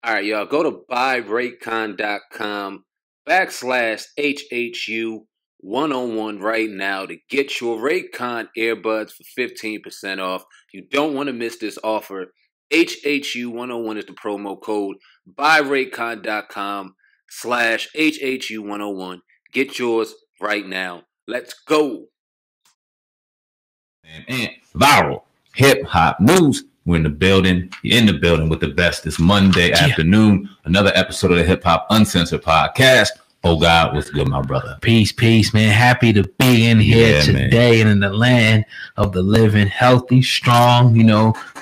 All right, y'all. Go to buyraycon.com /HHU101 right now to get your Raycon earbuds for 15% off. You don't want to miss this offer. HHU101 is the promo code. Buyraycon.com /HHU101. Get yours right now. Let's go. And viral hip hop news. We're in the building. You're in the building with the best. It's Monday afternoon. Another episode of the Hip Hop Uncensored podcast. Oh God, what's good, my brother? Peace, man. Happy to be in here today and in the land of the living, healthy, strong,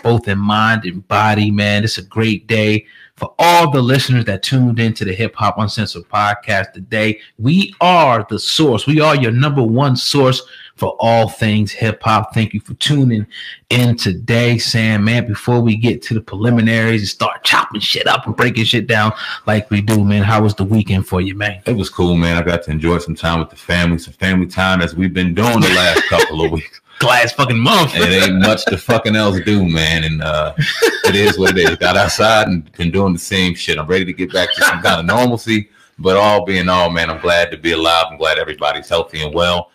both in mind and body, man. It's a great day for all the listeners that tuned into the Hip Hop Uncensored podcast today. We are the source. We are your number one source for all things hip hop. Thank you for tuning in today, Sam. Man, before we get to the preliminaries and start chopping shit up and breaking shit down like we do, man, how was the weekend for you, man? It was cool, man. I got to enjoy some time with the family, some family time as we've been doing the last couple of weeks. Last fucking month. And it ain't much to fucking else do, man. And it is what it is. Got outside and been doing the same shit. I'm ready to get back to some kind of normalcy. But all being all, man, I'm glad to be alive. I'm glad everybody's healthy and well.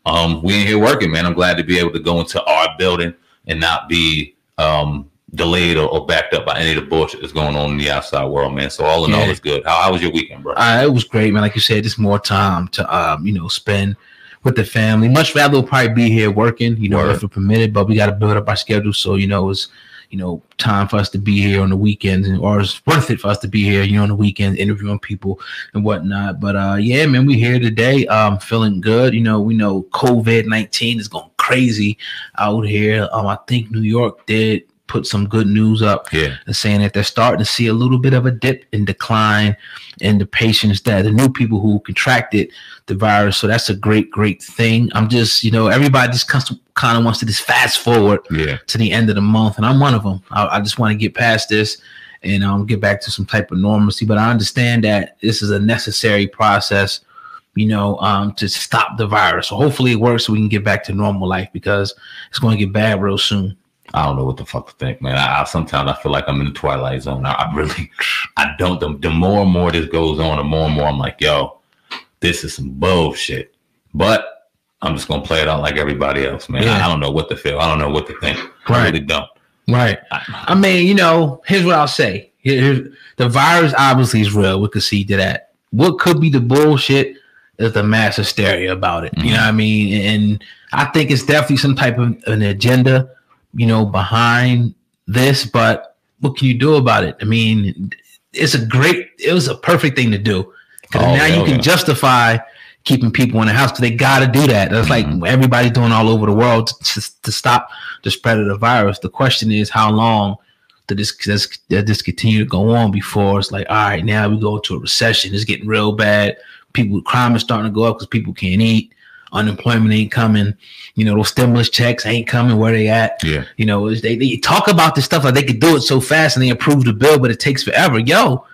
We in here working, man. I'm glad to be able to go into our building and not be delayed or backed up by any of the bullshit that's going on in the outside world, man. So all in all, it's good. How was your weekend, bro? It was great, man. Like you said, just more time to spend with the family. Much rather we'll probably be here working, if we're permitted, but we got to build up our schedule. So, it's time for us to be here on the weekends, or it's worth it for us to be here, on the weekends, interviewing people and whatnot. But yeah, man, we here today. Feeling good. We know COVID-19 is going crazy out here. I think New York did put some good news up, and saying that they're starting to see a little bit of a dip in decline in the patients, that the new people who contracted the virus. So that's a great thing. I'm just, everybody just kind of wants to just fast forward to the end of the month, and I'm one of them. I just want to get past this and get back to some type of normalcy. But I understand that this is a necessary process, to stop the virus. So hopefully it works so we can get back to normal life, because it's going to get bad real soon. I don't know what the fuck to think, man. Sometimes I feel like I'm in the twilight zone. I don't. The more and more this goes on, the more and more I'm like, yo, this is some bullshit. But I'm just gonna play it out like everybody else, man. I don't know what to feel. I don't know what to think. I really don't. Right. I mean, here's what I'll say. The virus obviously is real. We could see to that. What could be the bullshit is the mass hysteria about it. Mm-hmm. You know what I mean? And I think it's definitely some type of an agenda, behind this, but what can you do about it? I mean, it was a perfect thing to do. Now you can justify keeping people in the house, because they got to do that. That's like everybody's doing all over the world to stop the spread of the virus. The question is, how long did this continue to go on before it's like, all right, now we go into a recession. It's getting real bad. Crime is starting to go up because people can't eat. Unemployment ain't coming. Those stimulus checks ain't coming. Where they at? Yeah. They talk about this stuff like they could do it so fast and they approve the bill, but it takes forever. Yo,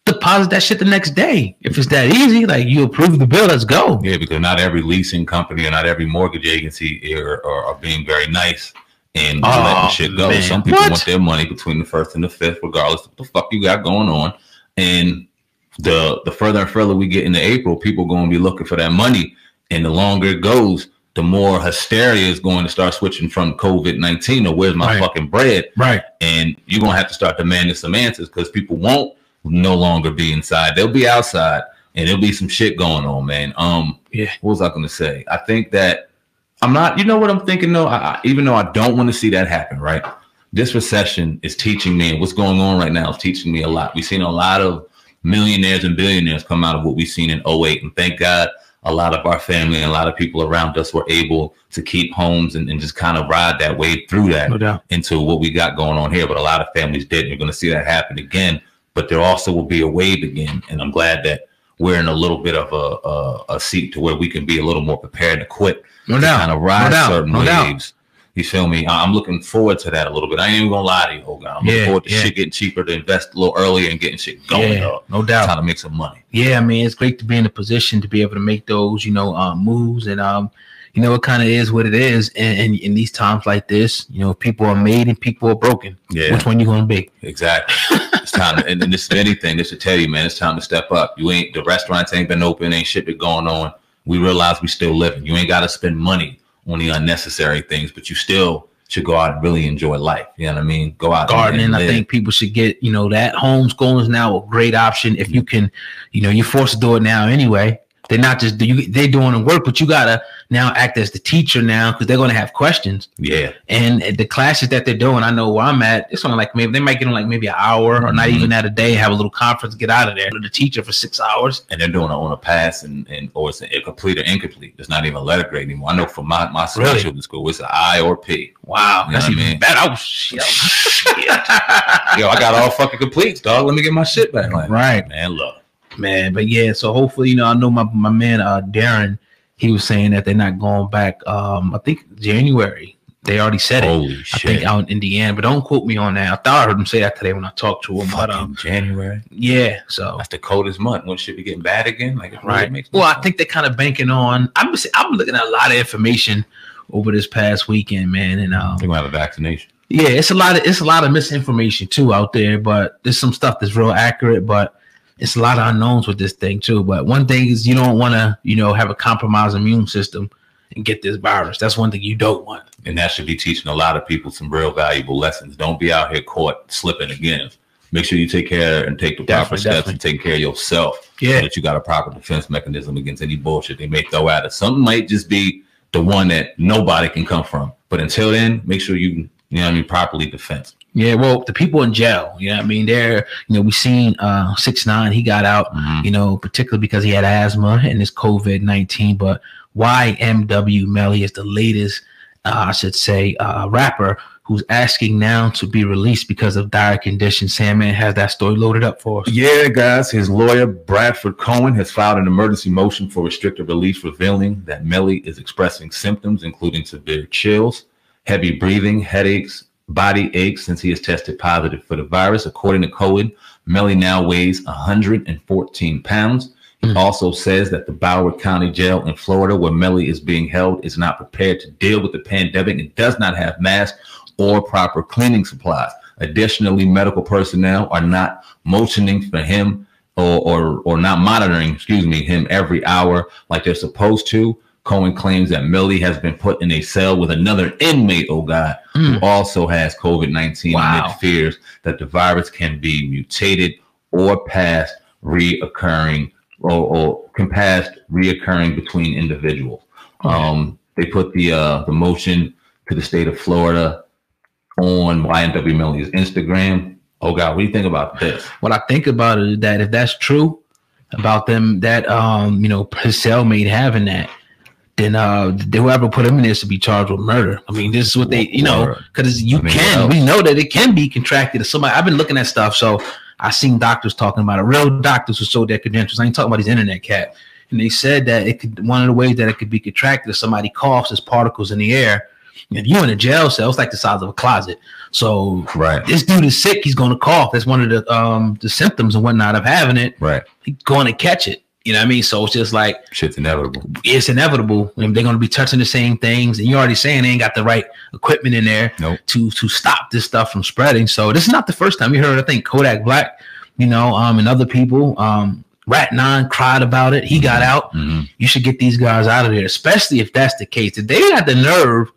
deposit that shit the next day. If it's that easy, like, you approve the bill, let's go. Yeah, because not every leasing company or not every mortgage agency are being very nice and letting shit go. Man. Some people want their money between the 1st and the 5th, regardless of what the fuck you got going on. And the further and further we get into April, people going to be looking for that money. And the longer it goes, the more hysteria is going to start switching from COVID-19 to where's my fucking bread. Right. And you're going to have to start demanding some answers, because people won't no longer be inside. They'll be outside, and there'll be some shit going on, man. What was I going to say? I think that I'm not, what I'm thinking though? Even though I don't want to see that happen, right? This recession is teaching me, and what's going on right now is teaching me a lot. We've seen a lot of millionaires and billionaires come out of what we've seen in 2008. And thank God, a lot of our family and a lot of people around us were able to keep homes and just kind of ride that wave through that into what we got going on here. But a lot of families didn't. You're going to see that happen again. But there also will be a wave again. And I'm glad that we're in a little bit of a seat to where we can be a little more prepared and equipped to kind of ride certain waves. You feel me? I'm looking forward to that a little bit. I ain't even gonna lie to you, Oga. I'm looking forward to shit getting cheaper, to invest a little earlier and getting shit going. No doubt. Trying to make some money. Yeah, I mean, it's great to be in a position to be able to make those, moves. And you know, it kind of is what it is. And in these times like this, you know, people are made and people are broken. Yeah. Which one you gonna be? Exactly. It's time to, and this is anything. This should tell you, man, it's time to step up. The restaurants ain't been open, ain't shit been going on. We realize we still living. You ain't got to spend money on the unnecessary things, but you still should go out and really enjoy life. You know what I mean? Go out gardening. And I think people should get, you know, that. Homeschooling is now a great option if you can, you know, you're forced to do it now anyway. They're not just they're doing the work, but you gotta now act as the teacher now because they're gonna have questions. Yeah. And the classes that they're doing, I know where I'm at. It's only like maybe they might get on like maybe an hour or not even that a day. Have a little conference, get out of there. The teacher for 6 hours, and they're doing it on a pass and or it's a complete or incomplete. It's not even a letter grade anymore. I know for my children's school, it's an I or P. Wow, you know that's even better. Oh shit. Yo, I got all fucking completes, dog. Let me get my shit back. Like, right, man. Look. Man, but yeah, so hopefully, you know, I know my man Darren, he was saying that they're not going back. I think January. They already said Holy it. shit. I think out in Indiana, but don't quote me on that. I thought I heard him say that today when I talked to him. Fucking January. Yeah, so that's the coldest month. When shit be getting bad again? Like, it right. Really makes well, sense. I think they're kind of banking on. I'm looking at a lot of information over this past weekend, man, and they're gonna have a vaccination. Yeah, it's a lot of misinformation too out there, but there's some stuff that's real accurate, but it's a lot of unknowns with this thing too. But one thing is you don't want to, you know, have a compromised immune system and get this virus. That's one thing you don't want. And that should be teaching a lot of people some real valuable lessons. Don't be out here caught slipping again. Make sure you take care and take the proper steps and take care of yourself. Yeah. So that you got a proper defense mechanism against any bullshit they may throw at us. Something might just be the one that nobody can come from. But until then, make sure you know what I mean, properly defense. Yeah, well, the people in jail, you know what I mean? They're, you know, we seen 6ix9ine, he got out, you know, particularly because he had asthma and this COVID-19. But YMW Melly is the latest, I should say, rapper who's asking now to be released because of dire conditions. Sandman has that story loaded up for us. Yeah, guys, his lawyer, Bradford Cohen, has filed an emergency motion for restricted release, revealing that Melly is expressing symptoms, including severe chills, heavy breathing, headaches, body aches since he has tested positive for the virus. According to Cohen, Melly now weighs 114 pounds. He also says that the Broward County Jail in Florida, where Melly is being held, is not prepared to deal with the pandemic and does not have masks or proper cleaning supplies. Additionally, medical personnel are not motioning for him or not monitoring, him every hour like they're supposed to. Cohen claims that Melly has been put in a cell with another inmate, who also has COVID-19 and fears that the virus can be mutated or past reoccurring between individuals. They put the motion to the state of Florida on YNW Melly's Instagram. Oh God, what do you think about this? What I think about it is that if that's true about them, that you know, his cellmate having that, then whoever put him in there should be charged with murder. I mean, this is what they, you know, because we know that it can be contracted to somebody. I've been looking at stuff, so I seen doctors talking about it, real doctors who showed their credentials. I ain't talking about these internet cat. And they said that it could, one of the ways that it could be contracted if somebody coughs as particles in the air. If you're in a jail cell, it's like the size of a closet. So this dude is sick, he's going to cough. That's one of the symptoms and whatnot of having it. Right. He's going to catch it. You know what I mean? So it's just like shit's inevitable. It's inevitable. And they're going to be touching the same things. And you're already saying they ain't got the right equipment in there to stop this stuff from spreading. So this is not the first time. You heard, I think, Kodak Black, you know, and other people. Rat 9 cried about it. He got out. You should get these guys out of there, especially if that's the case. If they had the nerve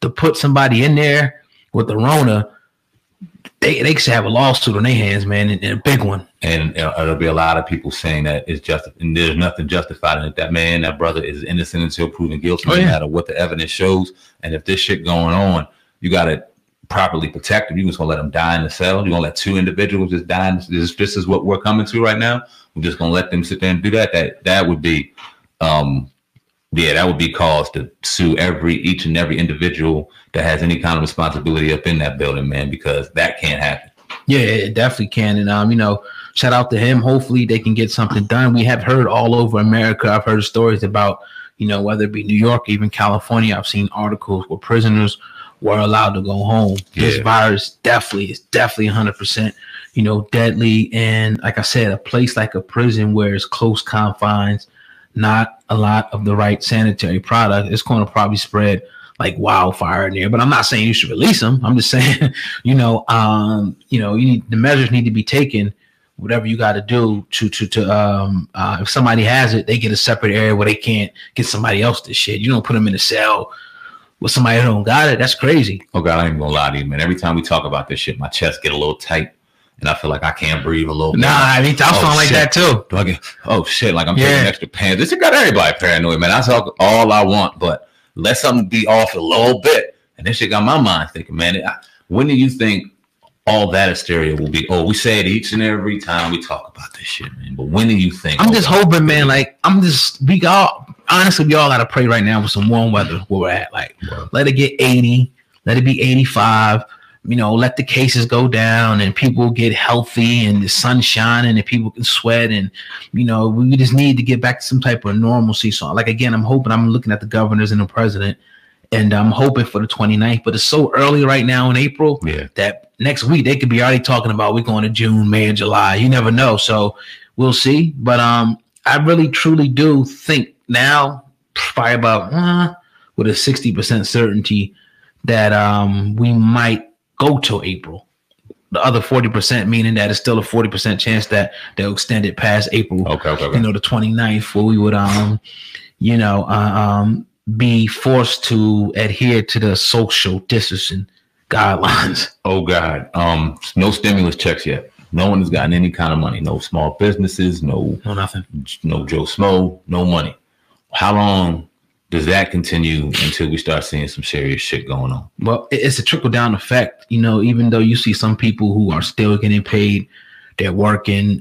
to put somebody in there with the Rona, they should have a lawsuit on their hands, man, and a big one. And there'll be a lot of people saying that it's just, and there's nothing justified in it. That man, that brother is innocent until proven guilty, no matter what the evidence shows. And if this shit going on, you got to properly protect him. You just gonna let him die in the cell? You're gonna let two individuals just die? This is what we're coming to right now. We're just gonna let them sit there and do that? That would be, that would be cause to sue each and every individual that has any kind of responsibility up in that building, man, because that can't happen. Yeah, it definitely can. And, you know, shout out to him. Hopefully they can get something done. We have heard all over America. I've heard stories about, you know, whether it be New York, even California. I've seen articles where prisoners were allowed to go home. This virus is definitely 100%, you know, deadly. And like I said, a place like a prison where it's close confines, not a lot of the right sanitary product, it's going to probably spread like wildfire in there. But I'm not saying you should release them. I'm just saying, you know, the measures need to be taken. Whatever you got to do to if somebody has it, they get a separate area where they can't get somebody else this shit. You don't put them in a cell with somebody who don't got it. That's crazy. Oh God, I ain't gonna lie to you, man. Every time we talk about this shit, my chest get a little tight, and I feel like I can't breathe a little bit. Nah, I mean, I was feeling like that too. Do I get, oh shit, like I'm taking extra pants. This has got everybody paranoid, man. I talk all I want, but let something be off a little bit, and this shit got my mind thinking, man. When do you think all that hysteria will be? Oh, we say it each and every time we talk about this shit, man. But when do you think? I'm just hoping, man. Like we all gotta pray right now for some warm weather where we're at. Like, let it get 80, let it be 85. You know, let the cases go down and people get healthy and the sun shining and people can sweat, and you know, we just need to get back to some type of normalcy. So, like again, I'm looking at the governors and the president. And I'm hoping for the 29th, but it's so early right now in April that next week they could be already talking about we're going to June, May, and July. You never know. So we'll see. But I really, truly do think now, probably about with a 60% certainty that we might go till April. The other 40%, meaning that it's still a 40% chance that they'll extend it past April. Okay. You know, the 29th, where we would, be forced to adhere to the social distancing guidelines. Oh God. No stimulus checks yet. No one has gotten any kind of money. No small businesses, no nothing. No Joe Smo, no money. How long does that continue until we start seeing some serious shit going on? Well, it's a trickle down effect. You know, even though you see some people who are still getting paid, they're working.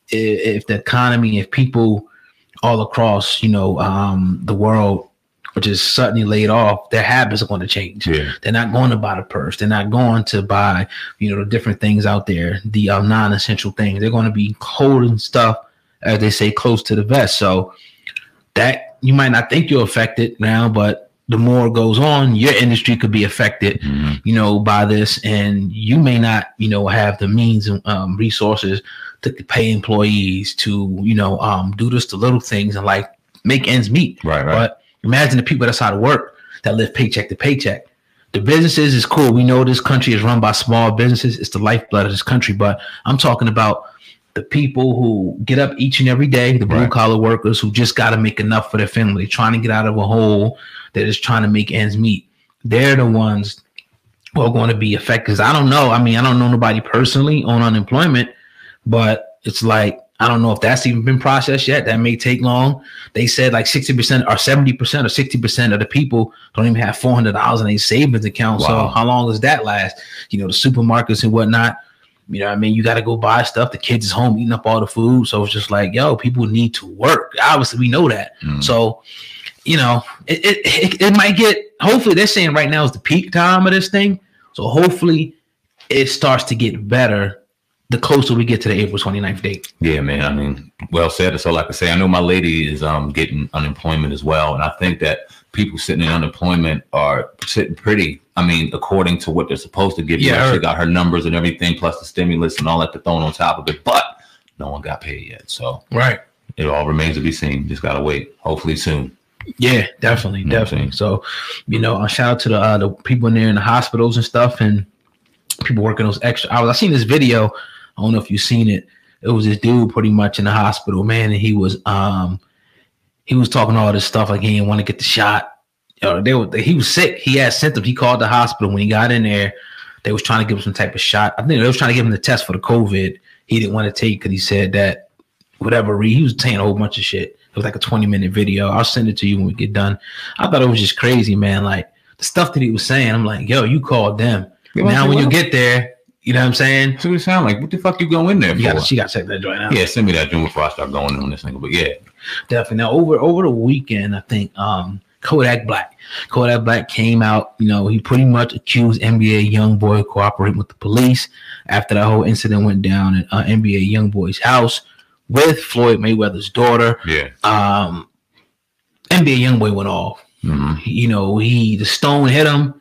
If the economy, if people all across, the world are just suddenly laid off, their habits are going to change. Yeah. They're not going to buy the purse. They're not going to buy, the different things out there, the non-essential things. They're going to be holding stuff, as they say, close to the vest. So that you might not think you're affected now, but the more it goes on, your industry could be affected, by this, and you may not, have the means and resources to pay employees to, do just the little things and like make ends meet. Right. But imagine the people that's out of work that live paycheck to paycheck. The businesses is cool. We know this country is run by small businesses. It's the lifeblood of this country. But I'm talking about the people who get up each and every day, the blue collar workers who just got to make enough for their family. They're trying to get out of a hole. They're just trying to make ends meet. They're the ones who are going to be affected. Because I don't know. I don't know nobody personally on unemployment. But it's like, I don't know if that's even been processed yet. That may take long. They said like 60% or 70% or 60% of the people don't even have $400 in a savings account. Wow. So how long does that last? The supermarkets and whatnot, you got to go buy stuff. The kids is home eating up all the food. So it's just like, people need to work. Obviously, we know that. So, it might get, hopefully they're saying right now is the peak time of this thing. So hopefully it starts to get better the closer we get to the April 29th date. Yeah, man. Well said. That's all I can say. I know my lady is getting unemployment as well. And I think that people sitting in unemployment are sitting pretty, according to what they're supposed to give. Yeah, she got her numbers and everything, plus the stimulus and all that thrown on top of it. But no one got paid yet. So it all remains to be seen. Just got to wait. Hopefully soon. Yeah, definitely. So, shout out to the people in there in the hospitals and stuff and people working those extra hours. I seen this video. I don't know if you've seen it. It was this dude pretty much in the hospital, man, and he was talking all this stuff like he didn't want to get the shot. He was sick. He had symptoms. He called the hospital. When he got in there, they was trying to give him some type of shot. I think they was trying to give him the test for the COVID. He didn't want to take because he said that he was saying a whole bunch of shit. It was like a 20-minute video. I'll send it to you when we get done. I thought it was just crazy, man. Like the stuff that he was saying, I'm like, yo, you called them. Now when you get there, you know what I'm saying? That's what it sound like. What the fuck you go in there for? She got to check that joint out. Yeah, send me that joint before I start going on this thing. But yeah, definitely. Now over the weekend, I think Kodak Black came out. He pretty much accused NBA YoungBoy of cooperating with the police after that whole incident went down at NBA YoungBoy's house with Floyd Mayweather's daughter. Yeah. NBA YoungBoy went off. Mm-hmm. The stone hit him.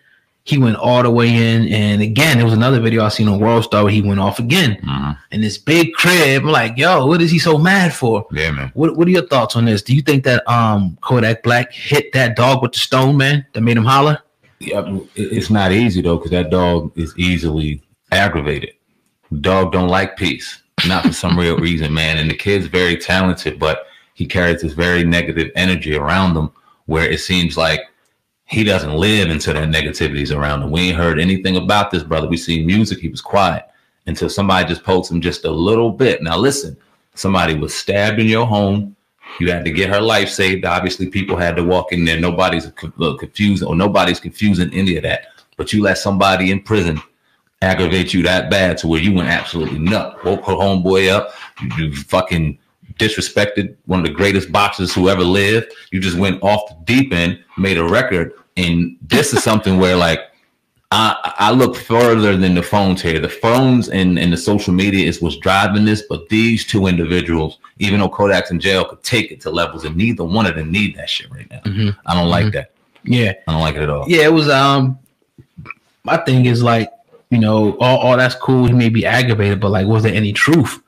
he went all the way in. And again, there was another video I seen on World Star where he went off again in this big crib. I'm like, yo, what is he so mad for? Yeah, man. What are your thoughts on this? Do you think that Kodak Black hit that dog with the stone, man, that made him holler? Yeah, it's not easy though, because that dog is easily aggravated. Dog don't like peace, not for some real reason, man. And the kid's very talented, but he carries this very negative energy around him, where it seems like he doesn't live until that negativity is around him. We ain't heard anything about this brother. We seen music, he was quiet until somebody just poked him just a little bit. Now listen, somebody was stabbed in your home. You had to get her life saved. Obviously, people had to walk in there. Nobody's confused, or nobody's confusing any of that. But you let somebody in prison aggravate you that bad to where you went absolutely nuts. Woke her homeboy up. You fucking disrespected one of the greatest boxers who ever lived. You just went off the deep end, made a record. And this is something where, like, I look further than the phones here. The phones and the social media is what's driving this, but these two individuals, even though Kodak's in jail, could take it to levels, and neither one of them need that shit right now. I don't like that. Yeah. I don't like it at all. Yeah, it was my thing is, like, you know, all that's cool. He may be aggravated, but like, was there any truth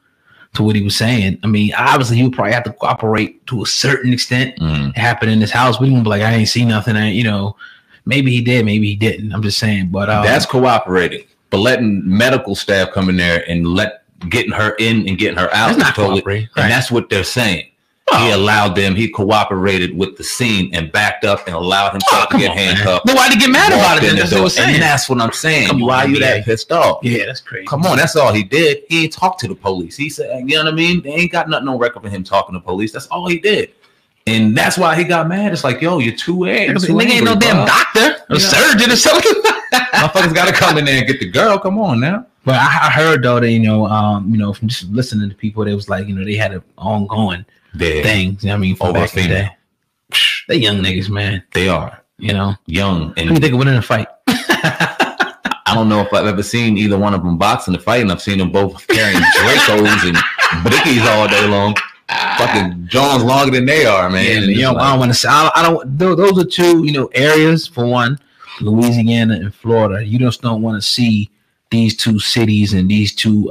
to what he was saying? I mean, obviously he would probably have to cooperate to a certain extent. It happened in his house. We didn't be like, I ain't see nothing. You know, maybe he did, maybe he didn't. I'm just saying, but that's cooperating. But letting medical staff come in there and getting her in and getting her out, that's not cooperating, right? And that's what they're saying. He allowed them. He cooperated with the scene and backed up and allowed himself to get handcuffed. Then why'd he get mad about it? That's what I'm saying. And that's what I'm saying. Why are you that pissed off? Yeah, that's crazy. Come on, that's all he did. He ain't talked to the police. He said, you know what I mean? They ain't got nothing on record of him talking to police. That's all he did. And that's why he got mad. It's like, yo, you're too angry. Nigga ain't no damn doctor or surgeon or something. Motherfuckers got to come in there and get the girl. Come on now. But I heard though that, you know, from just listening to people, they was like, you know, they had an ongoing things. You know what I mean, from back in the day. They young niggas, man. They are. You know, young. And who you think of winning a fight? I don't know if I've ever seen either one of them boxing and fighting. I've seen them both carrying Dracos and Brickies all day long. Fucking John's longer than they are, man. Yeah, you know, I don't want to say. I don't. Those are two, you know, areas. For one, Louisiana and Florida. You just don't want to see these two cities and these two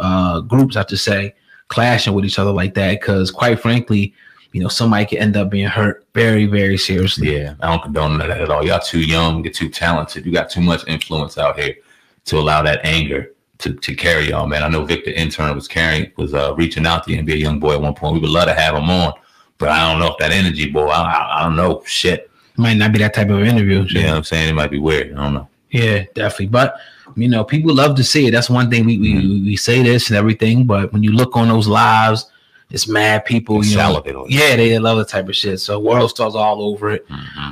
groups, I have to say, clashing with each other like that, because quite frankly, you know, somebody could end up being hurt very, very seriously. Yeah, I don't condone that at all. Y'all too young, you're too talented. You got too much influence out here to allow that anger to carry y'all, man. I know Victor Intern was reaching out to the NBA young boy at one point. We would love to have him on, but I don't know if that energy, boy, I don't know. Shit. It might not be that type of interview. You know what I'm saying? It might be weird. I don't know. Yeah, definitely. But, you know, people love to see it. That's one thing we say this and everything, but when you look on those lives, it's mad people. You know, yeah, they love the type of shit. So World Stars all over it.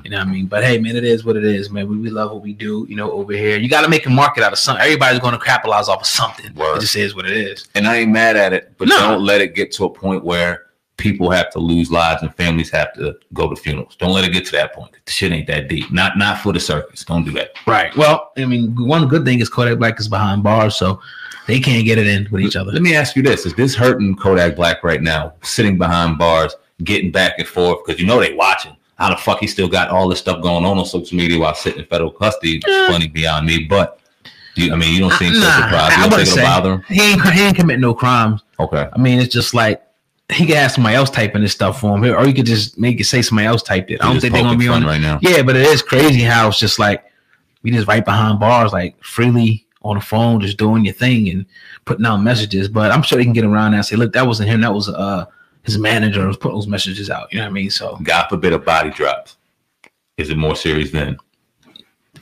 You know what I mean? But hey, man, it is what it is, man. We love what we do, you know, over here. You got to make a market out of something. Everybody's going to capitalize off of something. Word. It just is what it is. And I ain't mad at it, but don't let it get to a point where people have to lose lives and families have to go to funerals. Don't let it get to that point. The shit ain't that deep. Not for the circus. Don't do that. Right. Well, I mean, one good thing is Kodak Black is behind bars, so they can't get it in with each other. Let me ask you this. Is this hurting Kodak Black right now, sitting behind bars, getting back and forth? Because you know they watching. How the fuck he still got all this stuff going on social media while sitting in federal custody? It's funny beyond me. But, you don't seem so surprised. You don't think it'll bother him? He ain't committing no crimes. Okay. I mean, it's just like, he could have somebody else typing this stuff for him, or he could just make it say somebody else typed it. I don't think they're gonna be on right now. Yeah, but it is crazy how it's just like we just right behind bars, like freely on the phone, just doing your thing and putting out messages. But I'm sure they can get around that and say, look, that wasn't him, that was his manager was putting those messages out. You know what I mean? So God forbid a body drops. Is it more serious then?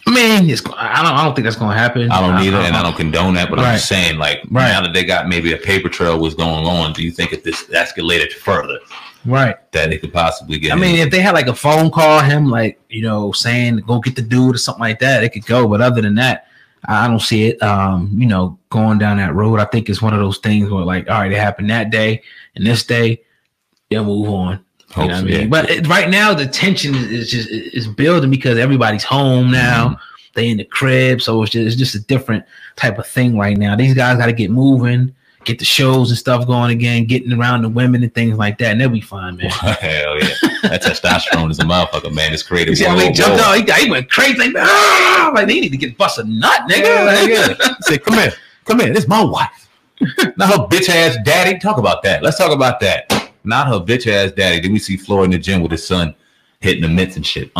I mean, I don't think that's gonna happen. I don't either, and I don't condone that. But I'm just saying, like, now that they got maybe a paper trail was going on, do you think if this escalated further, that it could possibly get? I mean, if they had like a phone call him, like, you know, saying go get the dude or something like that, it could go. But other than that, I don't see it. You know, going down that road. I think it's one of those things where, like, all right, it happened that day and this day, they'll move on. You know what I mean? Yeah. But right now the tension is building because everybody's home now. They in the crib, so it's just a different type of thing right now. These guys got to get moving, get the shows and stuff going again, getting around the women and things like that, and they'll be fine, man. Hell yeah. That testosterone is a motherfucker, man. It's creative. You see how he jumped out? He went crazy. Like, they need to get bust a nut, nigga. Yeah. He said, come here. This is my wife. Not her bitch ass daddy. Talk about that. Let's talk about that. Not her bitch ass daddy. Then we see Floyd in the gym with his son hitting the mitts and shit.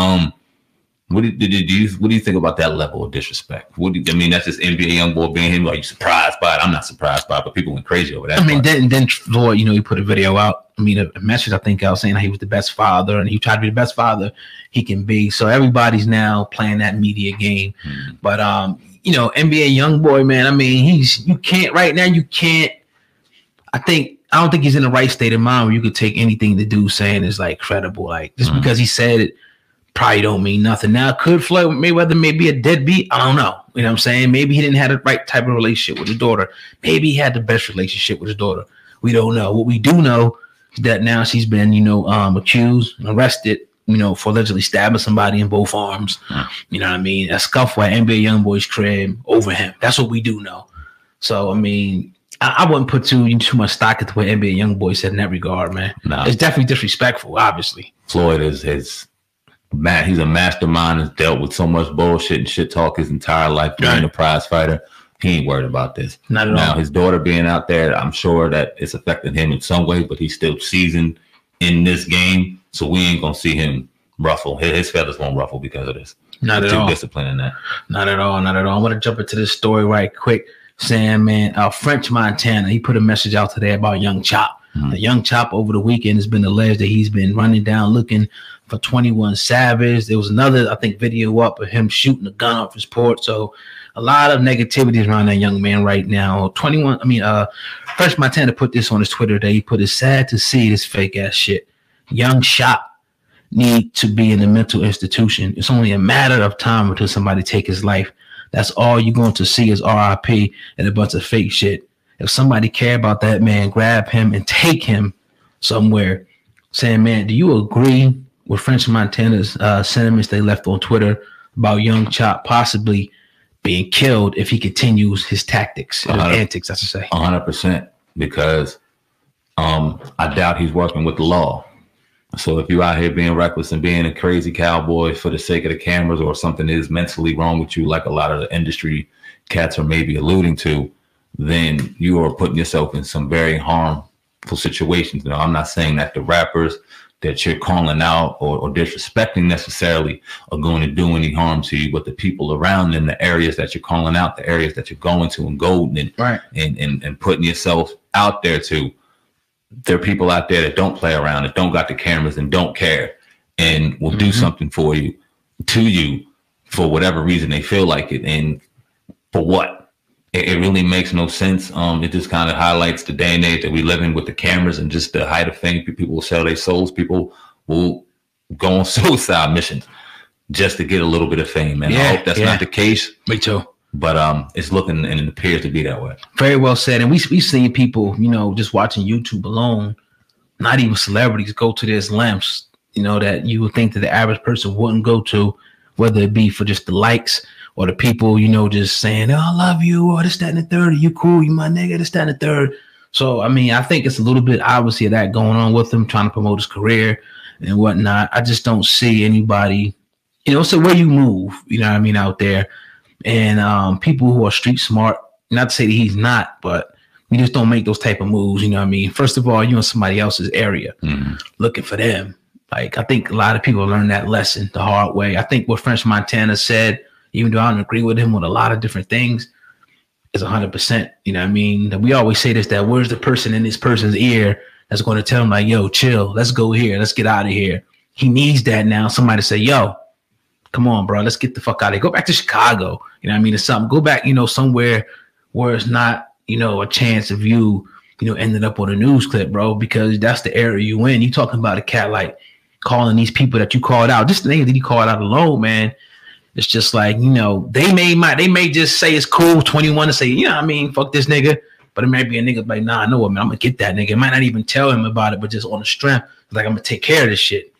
What do you think about that level of disrespect? That's just NBA young boy being him. Are you surprised by it? I'm not surprised by it, but people went crazy over that. Then Floyd, he put a video out. A message I think out saying he was the best father, and he tried to be the best father he can be. So everybody's now playing that media game. But NBA young boy, man. You can't right now. You can't. I don't think he's in the right state of mind where you could take anything the dude saying is like credible. Like just because he said it. Probably don't mean nothing. Now, could Floyd Mayweather maybe a deadbeat? I don't know. You know what I'm saying? Maybe he didn't have the right type of relationship with his daughter. Maybe he had the best relationship with his daughter. We don't know. What we do know is that now she's been, accused and arrested, for allegedly stabbing somebody in both arms. You know what I mean? A scuffle at NBA Youngboy's crib over him. That's what we do know. So, I wouldn't put too much stock into what NBA Youngboy said in that regard, man. No. It's definitely disrespectful, obviously. Floyd he's a mastermind, has dealt with so much bullshit and shit talk his entire life, being a prize fighter. He ain't worried about this. Not at all. His daughter being out there, I'm sure that it's affecting him in some way, but he's still seasoned in this game, so we ain't gonna see him ruffle. His feathers won't ruffle because of this. Not at all. Too disciplined in that. Not at all. Not at all. I want to jump into this story right quick. Saying, man, French Montana, he put a message out today about Young Chop. The Young Chop over the weekend has been alleged that he's been running down looking for 21 Savage. There was another, I think, video up of him shooting a gun off his porch. So a lot of negativity around that young man right now. French Montana put this on his Twitter today. He put, "It's sad to see this fake ass shit. Young Chop need to be in a mental institution. It's only a matter of time until somebody take his life. That's all you're going to see is RIP and a bunch of fake shit. If somebody care about that man, grab him and take him somewhere." Saying, man, do you agree with French Montana's sentiments they left on Twitter about Young Chop possibly being killed if he continues his tactics, his antics, I should say? 100%, because I doubt he's working with the law. So if you're out here being reckless and being a crazy cowboy for the sake of the cameras, or something is mentally wrong with you, like a lot of the industry cats are maybe alluding to, then you are putting yourself in some very harmful situations. I'm not saying that the rappers that you're calling out or disrespecting necessarily are going to do any harm to you, but the people around them, the areas that you're calling out, the areas that you're going to and golden and putting yourself out there to, there are people out there that don't play around, that don't got the cameras and don't care, and will do something for you, to you, for whatever reason they feel like it. And for what? It really makes no sense. It just kind of highlights the day and age that we live in with the cameras and just the height of fame. People will sell their souls. People will go on suicide missions just to get a little bit of fame. And I hope that's not the case. Me too. But it's looking and it appears to be that way. Very well said. And we've seen people, just watching YouTube alone, not even celebrities, go to this lengths, that you would think that the average person wouldn't go to, whether it be for just the likes or the people, just saying, "Oh, I love you," or this, that, and the third, "You cool, you my nigga," this, that, and the third. So, I think it's a little bit obviously of that going on with him, trying to promote his career and whatnot. I just don't see anybody, it's the way you move, out there. And people who are street smart, not to say that he's not, but we just don't make those type of moves, First of all, you're in somebody else's area looking for them. Like, I think a lot of people learn that lesson the hard way. I think what French Montana said, even though I don't agree with him with a lot of different things, is 100%. That we always say this, that where's the person in this person's ear that's going to tell him, like, "Yo, chill, let's go here, let's get out of here." He needs that now. Somebody say, "Yo, come on, bro, let's get the fuck out of here. Go back to Chicago." Or something. Go back, somewhere where it's not, a chance of you, ending up on a news clip, bro, because that's the area you in. You talking about a cat like calling these people that you called out, just the name that he called out alone, man. It's just like, they may just say it's cool, 21, to say, fuck this nigga. But it might be a nigga like, "Nah, I know it, man. I'm gonna get that nigga." It might not even tell him about it, but just on the strength, like, I'm gonna take care of this shit.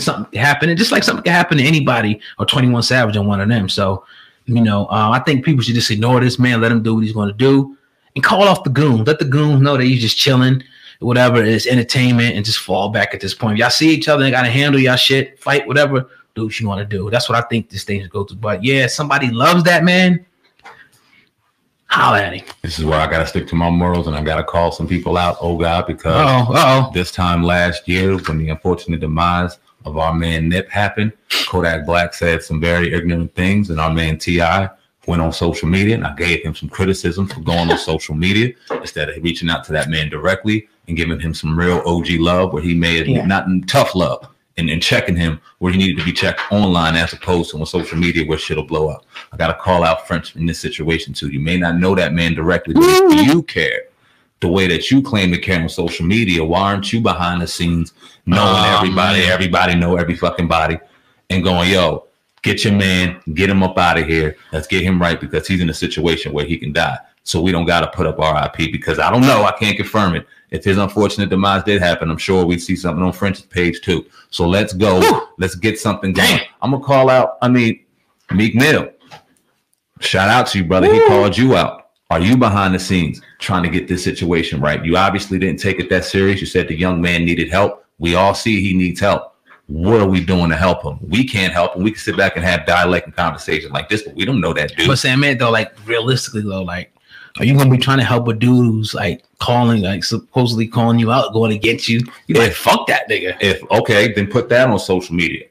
Something can happen, and just like something can happen to anybody, or 21 Savage on one of them. So, I think people should just ignore this man, let him do what he's going to do, and call off the goons. Let the goons know that you're just chilling, whatever it is, entertainment, and just fall back at this point. If y'all see each other and gotta handle y'all shit, fight, whatever, do what you want to do. That's what I think this thing should go to. But yeah, somebody loves that man. Holla at him. This is where I gotta stick to my morals, and I gotta call some people out. Oh God, because this time last year, when the unfortunate demise of our man Nip happened, Kodak Black said some very ignorant things, and our man T.I. went on social media, and I gave him some criticism for going on social media instead of reaching out to that man directly and giving him some real OG love where he may have not tough love and checking him where he needed to be checked online as opposed to on social media where shit'll blow up. I got to call out French in this situation too. You may not know that man directly, but if you care the way that you claim to care on social media, why aren't you behind the scenes knowing everybody know every fucking body and going, yo, get your man, get him up out of here. Let's get him right because he's in a situation where he can die. So we don't got to put up RIP because I don't know. I can't confirm it. If his unfortunate demise did happen, I'm sure we'd see something on French's page too. So let's go. Woo! Let's get something going. I'm going to call out, Meek Mill. Shout out to you, brother. Woo! He called you out. Are you behind the scenes trying to get this situation right? You obviously didn't take it that serious. You said the young man needed help. We all see he needs help. What are we doing to help him? We can't help him. We can sit back and have dialect and conversation like this, but we don't know that dude. But Sam, man, though, like realistically, though, like, are you gonna be trying to help a dude who's like calling, like supposedly calling you out, going against you? You like, fuck that nigga. Then put that on social media.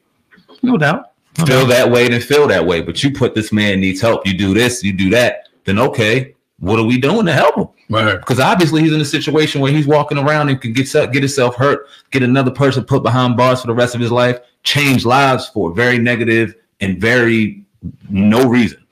No doubt. Feel that way, then feel that way. But you put this man needs help. You do this, you do that. Then okay, what are we doing to help him? Right. Because obviously he's in a situation where he's walking around and can get himself hurt, get another person put behind bars for the rest of his life, change lives for very negative and very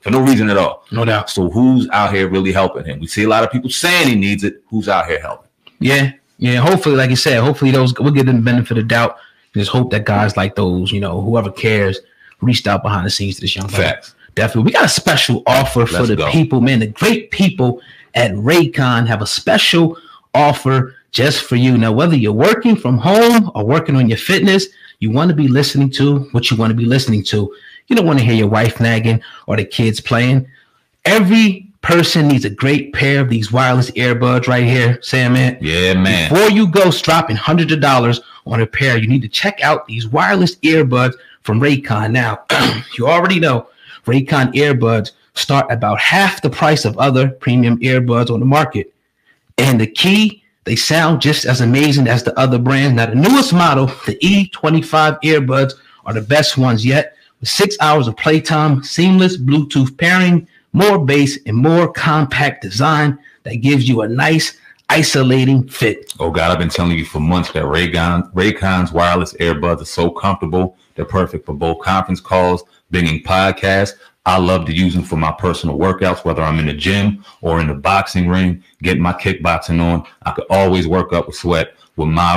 for no reason at all. No doubt. So who's out here really helping him? We see a lot of people saying he needs it. Who's out here helping? Yeah. Hopefully, like you said, we'll give them the benefit of doubt. Just hope that guys like those, whoever cares, reached out behind the scenes to this young man. Facts. Definitely. We got a special offer for the people, man. The great people at RAYCON have a special offer just for you. Now, whether you're working from home or working on your fitness, you want to be listening to what you want to be listening to. You don't want to hear your wife nagging or the kids playing. Every person needs a great pair of these wireless earbuds right here, Sam, man. Yeah, man. Before you go dropping hundreds of dollars on a pair, you need to check out these wireless earbuds from RAYCON. Now, you already know RAYCON earbuds start about half the price of other premium earbuds on the market. And the key, they sound just as amazing as the other brands. Now, the newest model, the E25 earbuds, are the best ones yet. With 6 hours of playtime, seamless Bluetooth pairing, more bass, and more compact design that gives you a nice isolating fit. Oh God, I've been telling you for months that RAYCON's wireless earbuds are so comfortable. They're perfect for both conference calls, binging podcasts. I love to use them for my personal workouts, whether I'm in the gym or in the boxing ring, getting my kickboxing on. I could always work up a sweat with my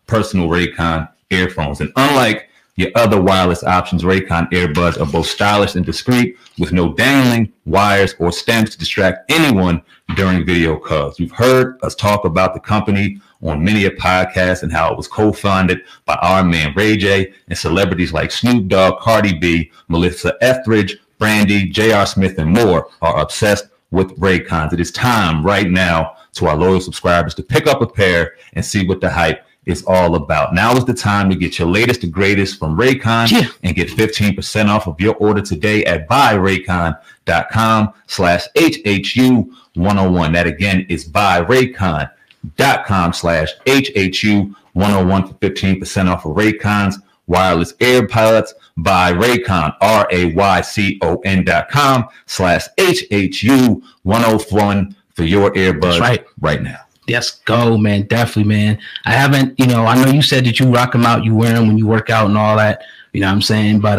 personal RAYCON earphones. And unlike your other wireless options, RAYCON earbuds are both stylish and discreet with no dangling wires or stems to distract anyone during video calls. You've heard us talk about the company on many a podcast and how it was co-founded by our man Ray J and celebrities like Snoop Dogg, Cardi B, Melissa Etheridge, Brandy, J.R. Smith, and more are obsessed with RAYCONs. It is time right now to our loyal subscribers to pick up a pair and see what the hype is all about. Now is the time to get your latest and greatest from RAYCON and get 15% off of your order today at buyraycon.com/HHU101. That again is buyraycon.com/HHU101 for 15% off of RAYCON's wireless AirPods by RAYCON, RAYCON.com/HHU101 for your earbuds right now. Let's go, man. Definitely, man. I haven't, I know you said that you rock them out, you wear them when you work out and all that, you know what I'm saying? But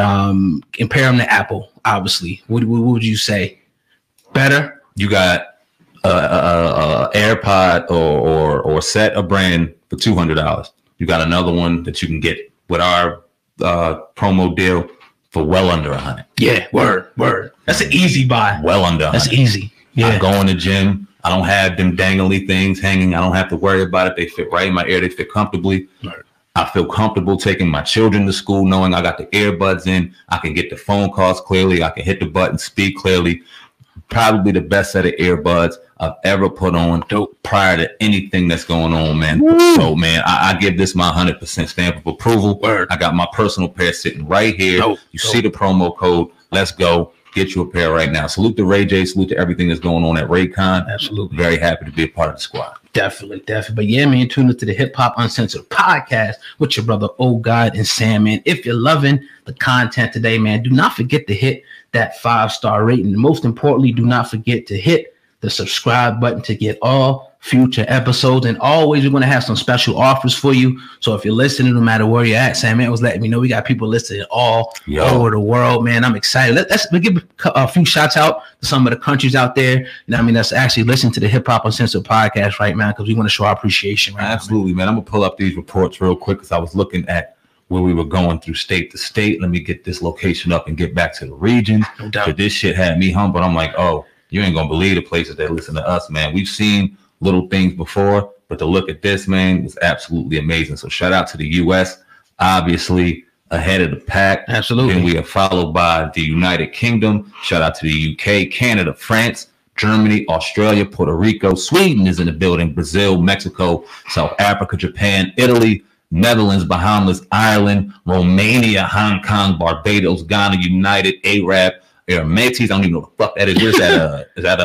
compare them to Apple, obviously. What would you say? Better? You got AirPod or set a brand for $200. You got another one that you can get with our promo deal for well under $100. Yeah, word. That's an easy buy. Well under $100. That's easy. Yeah. I go in the gym. I don't have them dangly things hanging. I don't have to worry about it. They fit right in my ear. They fit comfortably. Right. I feel comfortable taking my children to school, knowing I got the earbuds in. I can get the phone calls clearly. I can hit the button, speak clearly. probably the best set of earbuds I've ever put on prior to anything that's going on, man. Woo. So, man, I give this my 100% stamp of approval. Word. I got my personal pair sitting right here. You see the promo code. Let's go. Get you a pair right now. Salute to Ray J. Salute to everything that's going on at RAYCON. Absolutely. Very happy to be a part of the squad. Definitely. But yeah, man, tune into the Hip Hop Uncensored podcast with your brother, Old God and Sam, man. If you're loving the content today, man, do not forget to hit that 5-star rating. And most importantly, do not forget to hit the subscribe button to get all future episodes. And always, we're going to have some special offers for you. So if you're listening, no matter where you're at, Sam, man was letting me know we got people listening all over the world, man. I'm excited. Let's give a few shots out to some of the countries out there. You know what I mean? That's actually listen to the Hip Hop Uncensored podcast right now, because we want to show our appreciation right Absolutely, now, man. I'm going to pull up these reports real quick because I was looking at where we were going through state to state. Let me get this location up and get back to the region. No doubt. So this shit had me humbled. I'm like, oh, you ain't going to believe the places that listen to us, man. We've seen little things before, but to look at this, man, was absolutely amazing. So shout out to the U.S., obviously ahead of the pack. Absolutely. Then we are followed by the United Kingdom. Shout out to the U.K., Canada, France, Germany, Australia, Puerto Rico. Sweden is in the building. Brazil, Mexico, South Africa, Japan, Italy, Netherlands, Bahamas, Ireland, Romania, Hong Kong, Barbados, Ghana, United Arab Emirates. I don't even know what the fuck that is. Where's that? Is that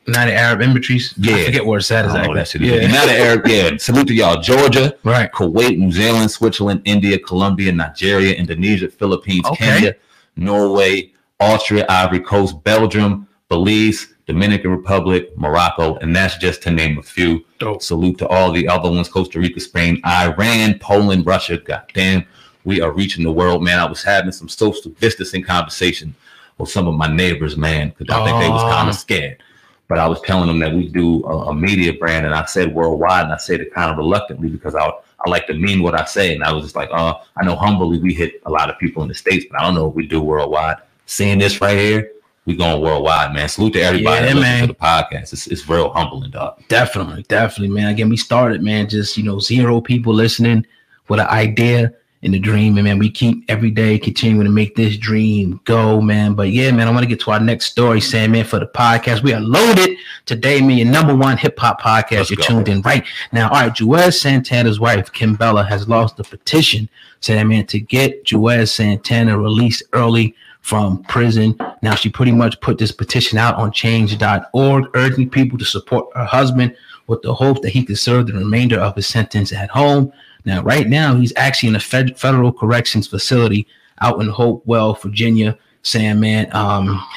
United Arab Emirates? Yeah. I forget where it's at exactly. United Arab, yeah. Salute to y'all. Georgia, right. Kuwait, New Zealand, Switzerland, India, Colombia, Nigeria, Indonesia, Philippines, Kenya, Norway, Austria, Ivory Coast, Belgium, Belize, Dominican Republic, Morocco, and that's just to name a few. Dope. Salute to all the other ones: Costa Rica, Spain, Iran, Poland, Russia. Goddamn, we are reaching the world, man. I was having some social distancing conversation with some of my neighbors, man, because I think they was kind of scared. But I was telling them that we do a media brand, and I said worldwide, and I said it kind of reluctantly because I like to mean what I say. And I was just like, I know humbly we hit a lot of people in the States, but I don't know if we do worldwide. Seeing this right here, we going worldwide, man. Salute to everybody that listens to the podcast. It's real humbling, dog. Definitely, man. Again, we started, man, just, 0 people listening with an idea and the dream, and man, we keep every day continuing to make this dream go, man. But yeah, man, I want to get to our next story, Sam, man, for the podcast. We are loaded today, man. Your #1 hip hop podcast. You're tuned in right now. All right, Juelz Santana's wife, Kim Bella, has lost a petition, Sam, man, to get Juelz Santana released early from prison. Now, she pretty much put this petition out on change.org, urging people to support her husband with the hope that he could serve the remainder of his sentence at home. Now, right now, he's actually in a federal corrections facility out in Hopewell, Virginia. Sam, man,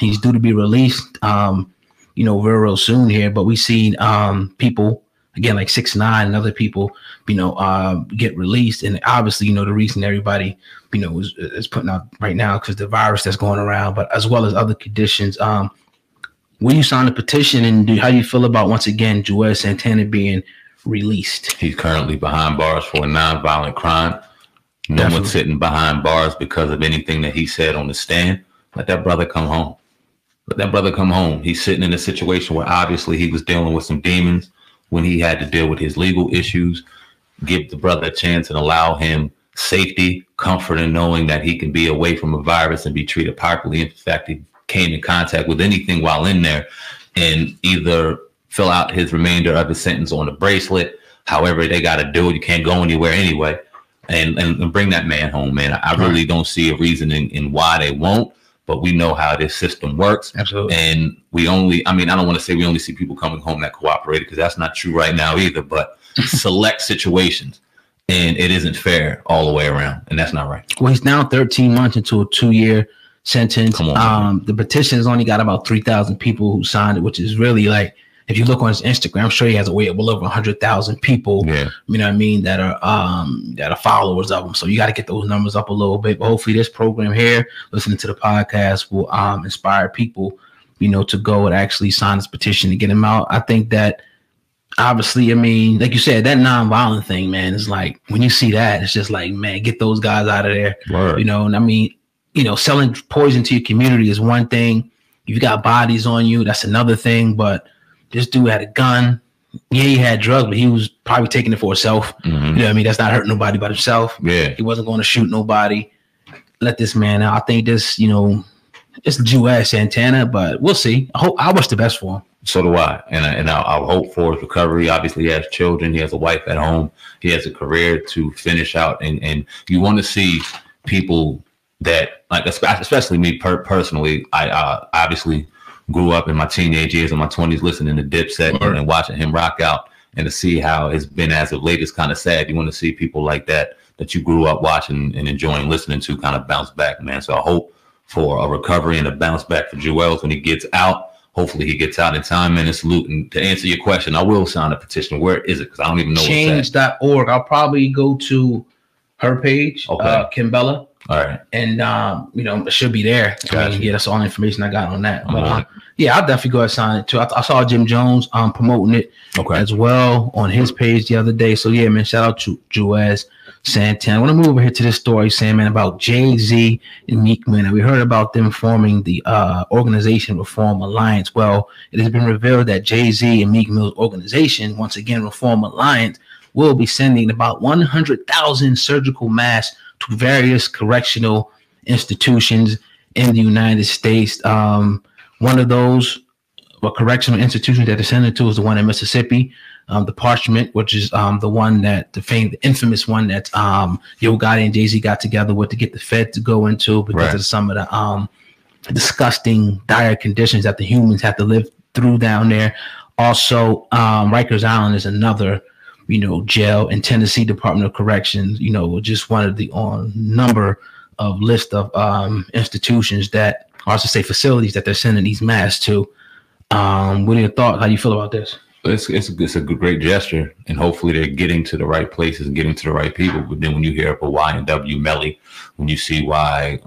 he's due to be released, real soon here. But we've seen people, again, like 6ix9ine and other people, get released. And obviously, the reason everybody, is putting out right now because the virus that's going around, but as well as other conditions. When you sign a petition, and how you feel about, once again, Juelz Santana being released? He's currently behind bars for a non-violent crime. No one's sitting behind bars because of anything that he said on the stand. Let that brother come home. He's sitting in a situation where obviously he was dealing with some demons when he had to deal with his legal issues. Give the brother a chance and allow him safety, comfort, and knowing that he can be away from a virus and be treated properly. In fact, he came in contact with anything while in there, and either fill out his remainder of his sentence on a bracelet. However they got to do it. You can't go anywhere anyway. And bring that man home, man. I really don't see a reason in why they won't, but we know how this system works. Absolutely. And I don't want to say we only see people coming home that cooperated, because that's not true right now either, but select situations. And it isn't fair all the way around. And that's not right. Well, he's now 13 months into a 2-year sentence. Come on, the petition has only got about 3,000 people who signed it, which is really, like, if you look on his Instagram, I'm sure he has a way of well over 100,000 people. Yeah. You know what I mean, that are followers of him. So you got to get those numbers up a little bit. But hopefully this program here, listening to the podcast, will inspire people, to go and actually sign this petition to get him out. I think that, obviously, I mean, like you said, that nonviolent thing, man, is like, when you see that, it's just like, man, get those guys out of there. Word. And I mean, selling poison to your community is one thing. If you got bodies on you, that's another thing. But this dude had a gun. Yeah, he had drugs, but he was probably taking it for himself. Mm-hmm. You know what I mean? That's not hurting nobody but himself. Yeah. He wasn't going to shoot nobody. Let this man out. I think this, It's Juelz Santana, but we'll see. I wish the best for him. So do I, and I'll hope for his recovery. Obviously, he has children. He has a wife at home. He has a career to finish out, and you want to see people that, like, especially me personally. I obviously grew up in my teenage years and my 20s listening to Dipset and watching him rock out, and to see how it's been as of late is kind of sad. You want to see people like that you grew up watching and enjoying listening to kind of bounce back, man. So I hope for a recovery and a bounce back for Juelz when he gets out. Hopefully he gets out in time, man. And salute. And to answer your question, I will sign a petition. Where is it? Because I don't even know. Change.org. I'll probably go to her page, Kimbella. All right. And, it should be there. I mean, that's all the information I got on that. But, yeah, I'll definitely go ahead and sign it too. I saw Jim Jones promoting it as well on his page the other day. So, yeah, man, shout out to Juelz Santana. I want to move over here to this story, saying, man, about Jay-Z and Meek Mill. We heard about them forming the Organization Reform Alliance. Well, it has been revealed that Jay-Z and Meek Mill's organization, once again, Reform Alliance, will be sending about 100,000 surgical masks to various correctional institutions in the United States. One of those correctional institutions that they're sending to is the one in Mississippi. The Parchment, which is the one that the infamous one that Yo Gotti and Jay-Z got together with to get the Fed to go into because of some of the disgusting, dire conditions that the humans have to live through down there. Also, Rikers Island is another, jail in Tennessee Department of Corrections. Just one of the number of list of institutions that, or I should say, facilities that they're sending these masks to. What are your thoughts? How do you feel about this? It's a great gesture, and hopefully they're getting to the right places and getting to the right people. But then when you hear about Y&W Melly, when you see why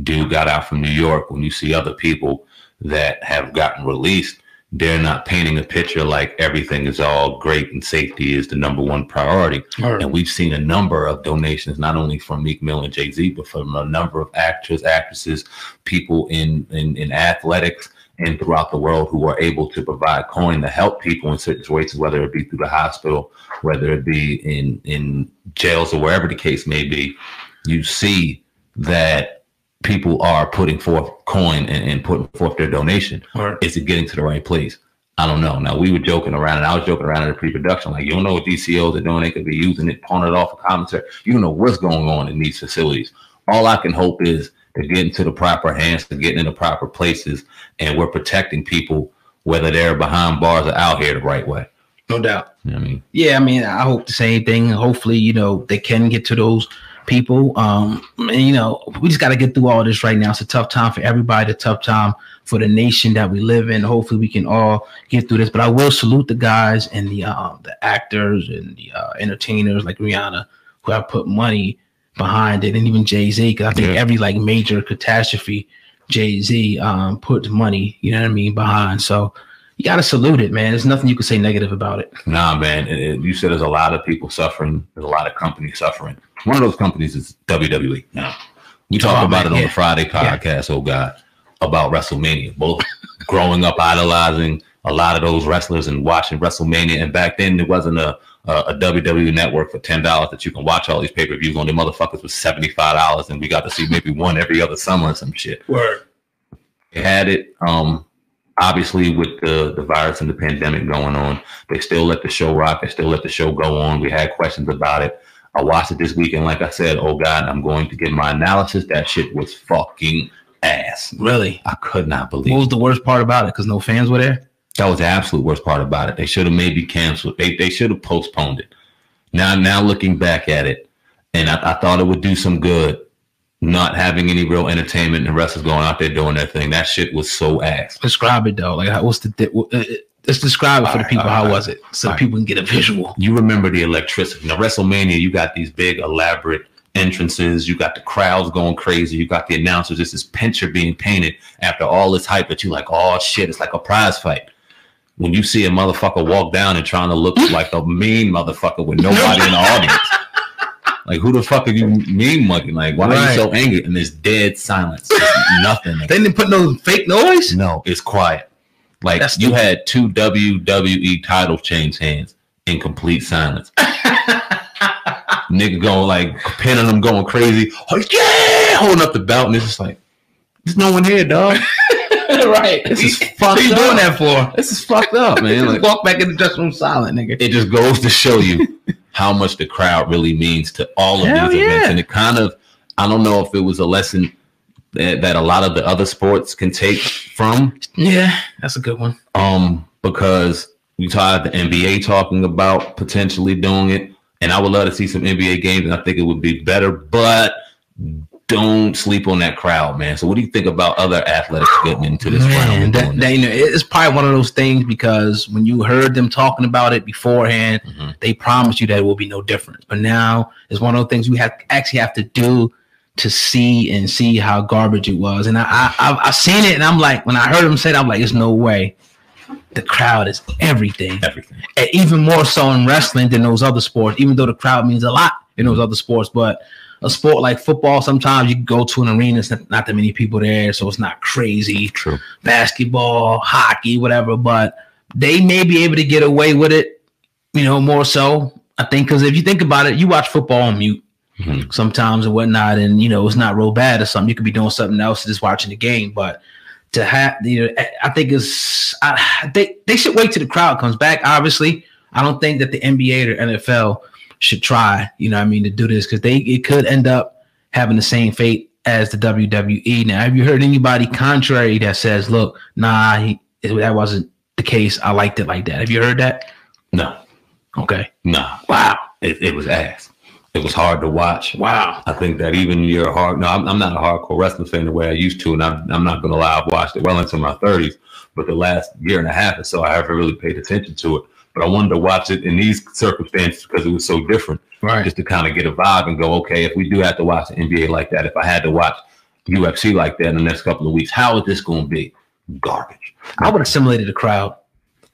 dude got out from New York, when you see other people that have gotten released, they're not painting a picture like everything is all great and safety is the number one priority. Right. And we've seen a number of donations, not only from Meek Mill and Jay-Z, but from a number of actors, actresses, people in athletics, and throughout the world who are able to provide coin to help people in situations, whether it be through the hospital, whether it be in jails or wherever the case may be. You see that people are putting forth coin and putting forth their donation. Right. Is it getting to the right place? I don't know. Now, we were joking around, and I was joking around in the pre-production, like, you don't know what these CEOs are doing. They could be using it, pawning it off for commentary. You don't know what's going on in these facilities. All I can hope is they're getting to the proper hands, they're getting in the proper places, and we're protecting people, whether they're behind bars or out here the right way. No doubt. You know what I mean? Yeah, I mean, I hope the same thing. Hopefully, they can get to those people. We just got to get through all this right now. It's a tough time for everybody, a tough time for the nation that we live in. Hopefully we can all get through this. But I will salute the guys and the actors and the entertainers like Rihanna who have put money behind it, and even Jay-Z, because I think every major catastrophe, Jay-Z put money, behind. So you got to salute it, man. There's nothing you can say negative about it. Nah, man. You said there's a lot of people suffering. There's a lot of companies suffering. One of those companies is WWE. Now, we talk about it on the Friday podcast, oh God, about WrestleMania. Both growing up idolizing a lot of those wrestlers and watching WrestleMania. And back then, there wasn't a WWE network for $10 that you can watch all these pay-per-views on. The motherfuckers was $75, and we got to see maybe one every other summer or some shit. Word. They had it. Obviously, with the virus and the pandemic going on, they still let the show rock. They still let the show go on. We had questions about it. I watched it this weekend. Like I said, oh God, I'm going to give my analysis. That shit was fucking ass. Really? I could not believe. What was the worst part about it? Because no fans were there? That was the absolute worst part about it. They should have maybe canceled. They should have postponed it. Now looking back at it, and I thought it would do some good not having any real entertainment and the wrestlers going out there doing their thing. That shit was so ass. Describe it though. Like, let's describe it for the people. How was it? So people can get a visual. You remember the electricity. Now, WrestleMania, you got these big, elaborate entrances. You got the crowds going crazy. You got the announcers. This is picture being painted after all this hype that you like, oh shit, it's like a prize fight. When you see a motherfucker walk down and trying to look like a mean motherfucker with nobody in the audience. Like, who the fuck are you mean mugging? Like, why are you so angry? And there's dead silence. There's nothing. They didn't put no fake noise? No, it's quiet. Like, you had two WWE title change hands in complete silence. Nigga going, like, pinning them, going crazy. Oh, yeah! Holding up the belt. And it's just like, There's no one here, dog. Right. This is fucked up. What are you doing that for? This is fucked up, man. Just walk back in the dressing room silent, nigga. It just goes to show you how much the crowd really means to all of these events. And it kind of, I don't know if it was a lesson that a lot of the other sports can take from. Yeah, that's a good one. Because you saw the NBA talking about potentially doing it, and I would love to see some NBA games, and I think it would be better, but don't sleep on that crowd, man. So what do you think about other athletics getting into this round? It's probably one of those things, because when you heard them talking about it beforehand, they promised you that it will be no different. But now it's one of those things we actually have to do to see how garbage it was. And I've seen it, and I'm like, when I heard him say it, I'm like, there's no way. The crowd is everything. And even more so in wrestling than those other sports, even though the crowd means a lot in those other sports. But a sport like football, sometimes you can go to an arena, it's not that many people there, so it's not crazy. True. Basketball, hockey, whatever, but they may be able to get away with it, more so, I think, because if you think about it, you watch football on mute sometimes and whatnot, and, it's not real bad or something. You could be doing something else, just watching the game, but to have, I think they should wait till the crowd comes back, obviously. I don't think that the NBA or NFL should try, to do this, because it could end up having the same fate as the WWE. Now, have you heard anybody contrary that says, look, nah, that wasn't the case, I liked it like that? Have you heard that? No. Okay. Nah. Wow. It was ass. It was hard to watch. Wow. I think that even I'm not a hardcore wrestling fan the way I used to, and I'm not going to lie, I've watched it well into my 30s, but the last year and a half or so, I haven't really paid attention to it. But I wanted to watch it in these circumstances because it was so different. Right. Just to kind of get a vibe and go, okay, if we do have to watch the NBA like that, if I had to watch UFC like that in the next couple of weeks, how is this going to be? Garbage. I would have simulated the crowd.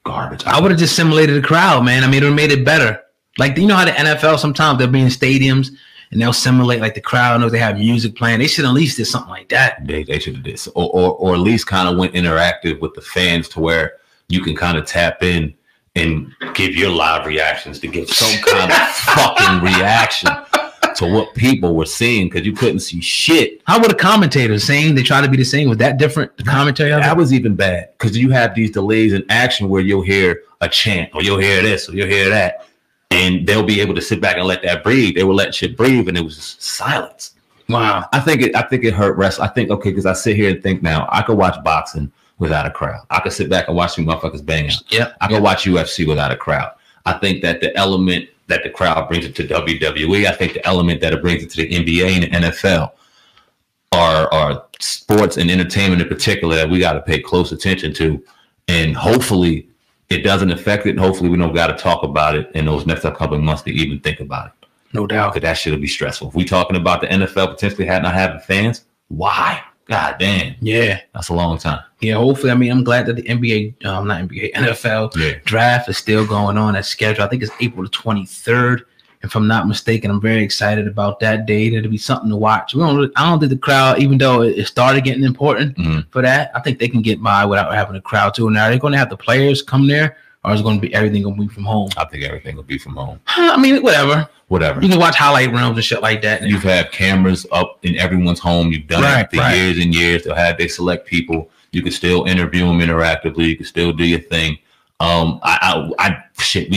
Garbage. I would have just simulated the crowd, man. I mean, it would have made it better. Like, you know how the NFL, sometimes they'll be in stadiums and they'll simulate like the crowd knows they have music playing. They should at least did something like that. They should have did so, or at least kind of went interactive with the fans to where you can kind of tap in and give your live reactions to give some kind of fucking reaction to what people were seeing, because you couldn't see shit. How were the commentators saying? They try to be the same. Was that different? The commentary of it? That was even bad, because you have these delays in action where you'll hear a chant or you'll hear this or you'll hear that, and they'll be able to sit back and let that breathe. They were letting shit breathe, and it was just silence. Wow. I think it hurt wrestling. I think, okay, because I sit here and think now, I could watch boxing without a crowd. I could sit back and watch you motherfuckers bang out. Yeah. I could watch UFC without a crowd. I think that the element that the crowd brings it to WWE, I think the element that it brings it to the NBA and the NFL are sports and entertainment in particular that we got to pay close attention to. And hopefully it doesn't affect it. And hopefully we don't got to talk about it in those next couple of months to even think about it. No doubt. Because that shit be stressful. If we talking about the NFL potentially not having fans, why? God damn. Yeah. That's a long time. Yeah, hopefully. I mean, I'm glad that the NFL draft is still going on as scheduled. I think it's April the 23rd, if I'm not mistaken. I'm very excited about that date. It'll be something to watch. I don't think the crowd, even though it started getting important for that, I think they can get by without having a crowd too. Now, they're going to have the players come there, or is it going to be everything going to be from home? I think everything will be from home. I mean, whatever. You can watch highlight reels and shit like that. You've had cameras up in everyone's home. You've done it for years and years. They select people. You can still interview them interactively. You can still do your thing. We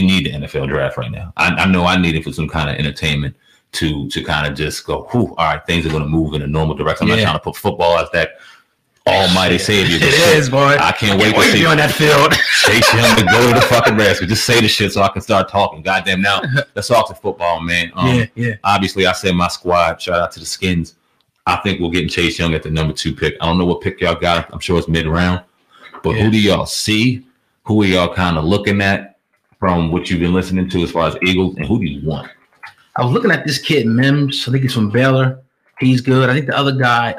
need the NFL draft right now. I know I need it for some kind of entertainment to kind of just go, all right, things are going to move in a normal direction. I'm not trying to put football as that almighty savior. It is, boy. I can't wait to see you on that field. Chase Young to go to the fucking rescue. Just say the shit so I can start talking. Goddamn, now let's talk to football, man. Obviously, I said my squad. Shout out to the Skins. I think we're getting Chase Young at the number 2 pick. I don't know what pick y'all got. I'm sure it's mid-round. But who do y'all see? Who are y'all kind of looking at from what you've been listening to as far as Eagles? And who do you want? I was looking at this kid, Mims. I think he's from Baylor. He's good. I think the other guy,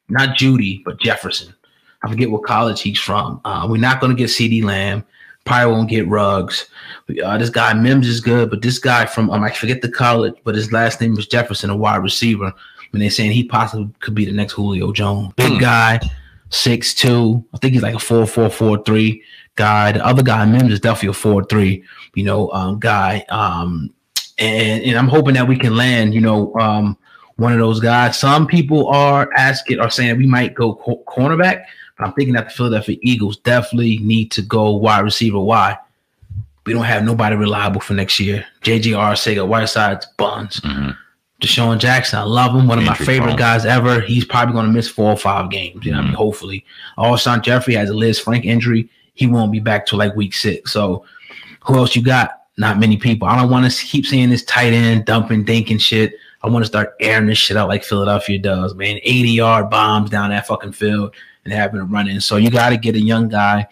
not Judy, but Jefferson. I forget what college he's from. We're not going to get CD Lamb. Probably won't get Ruggs. This guy, Mims, is good. But this guy from, I forget the college, but his last name was Jefferson, a wide receiver. When they're saying he possibly could be the next Julio Jones. Big guy, 6'2". I think he's like a 4'4", 4'3" guy. The other guy, Mims, is definitely a 4'3", guy. And I'm hoping that we can land, one of those guys. Some people are saying we might go cornerback, but I'm thinking that the Philadelphia Eagles definitely need to go wide receiver. Why? We don't have nobody reliable for next year. J.J. Arcega, Whiteside's buns. Deshaun Jackson, I love him. One of my favorite guys ever. He's probably going to miss 4 or 5 games. You know what I mean? Hopefully. Alshon Jeffrey has a Liz Frank injury. He won't be back till like week 6. So who else you got? Not many people. I don't want to keep seeing this tight end dumping, dinking shit. I want to start airing this shit out like Philadelphia does, man. 80-yard bombs down that fucking field and having them run in. So you got to get a young guy,